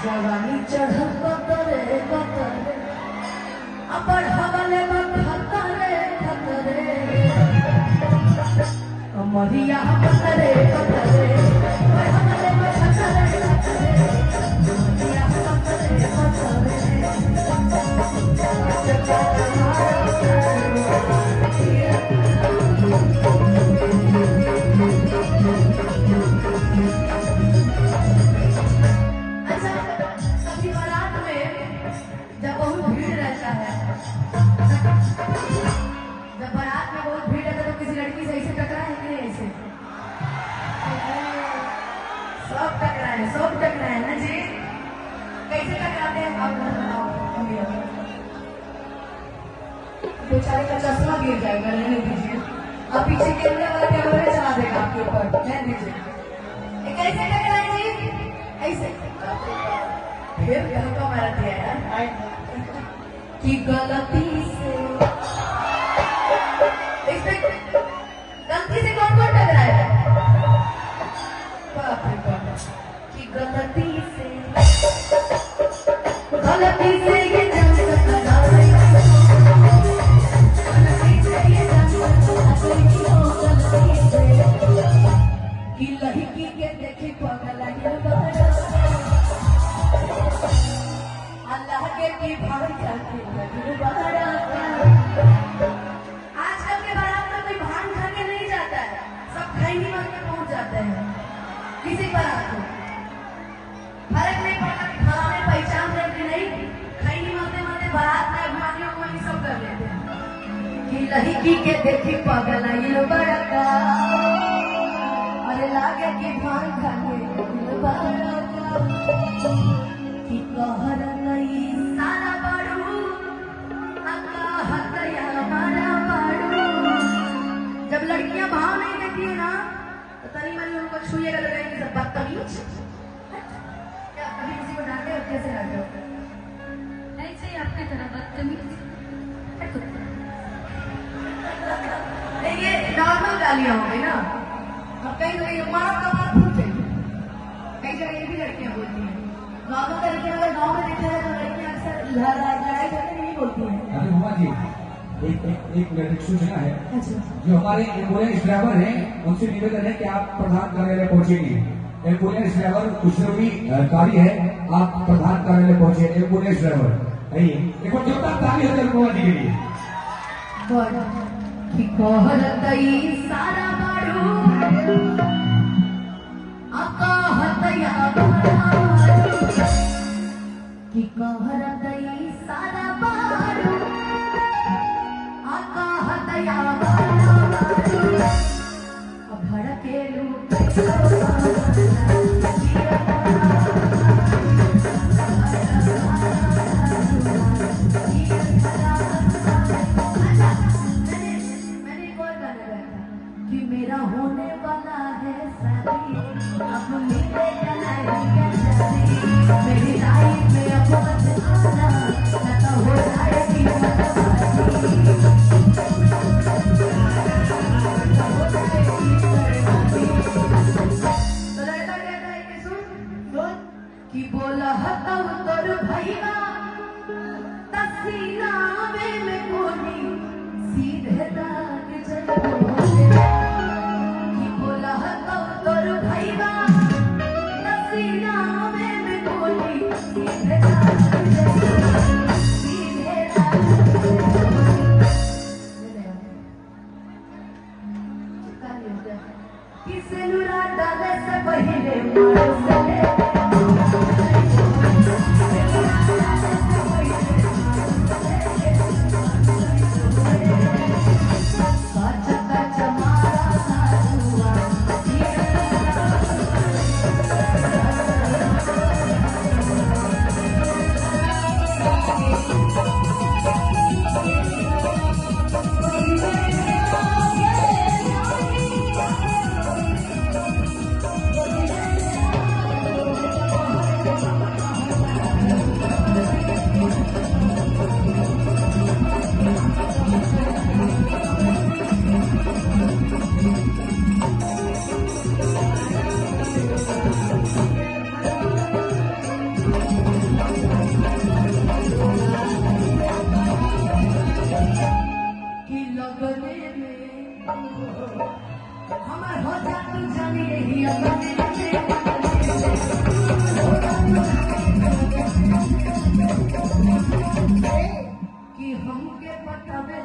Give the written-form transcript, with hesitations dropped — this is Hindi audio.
जवानी चढ़ कतरे कतरे अपन हवले खतरे खतरे मरिया कतरे कतरे हवले खतरे खतरे मरिया कतरे कतरे सब टकराए ना जी। कैसे टकराते हैं आप बेचारे का चश्मा गिर जाएगा, लेने दीजिए। आप पीछे कैमरे वाला कैमरे चला देगा आपके ऊपर, लेने दीजिए। कैसे टकराए जी? ऐसे फिर घर को मारा दिया यार कि गलती से गलती से कौन कौन टकराया? गलती से ये जंग टकराई, गलती से ये जंग टकराई, कि लड़की के देखे पगला अल्लाह के की भाई जाके आजकल के बारात में कोई भान खा के नहीं जाता है, सब खैनी मार के पहुंच जाते हैं किसी बारात को। फर्क नहीं पड़ता कि फलाने पहचान करके नहीं, खैनी मारते मारते बारात में अभिमानियों को ये सब कर लेते हैं कि लड़की के देखी पगला ये बड़का, अरे लागे कि भान खाने बड़का कि कहर नहीं सारा बड़ू अका हतया मारा बड़ू। जब लड़कियां भाव नहीं देती है ना तो तनी मनी उनको छुएगा तो कहेंगे सब बदतमीज। किसी को डांटे और कैसे डांटे? ऐसे ही आपकी तरह बदतमीज। ये नॉर्मल गालियां होंगी ना, और कई जगह मारो का मार फूटे, कई जगह ये भी लड़कियां बोलती हैं। नॉर्मल लड़कियां अगर गाँव में देखा है तो लड़कियां अक्सर लड़ाई करके नहीं बोलती हैं। अरे हुआ जी एक सूचना है, जो हमारे एम्बुलेंस ड्राइवर हैं उनसे निवेदन है कि आप प्रधान कार्यालय पहुंचेंगे। एम्बुलेंस ड्राइवर कुशलवी कार्य है, आप प्रधान कार्यालय पहुंचे। एम्बुलेंस ड्राइवर आइए, एक बार जोरदार ताली हो जाए मोदी के लिए। कि कहरतई सारा बारू अका हतया बारू, कि कहरतई सारा बारू अका हतया बारू, अब भड़केलू कि मेरा होने वाला है शादी, अब मेरे कलाइया शादी, मेरी लाइफ में अब मत आना, न तो हो जाएगी कि बोला हता तोर भैया तसीना में कोनी सीधे दाग जल कि बोला हता तोर भैया तसीना में कोनी सीधे दाग सीधे दाग किसे नुरा डाले से पहले मारो से अपने में हमार हो जा तू जानी नहीं अपने कि हमके पटावे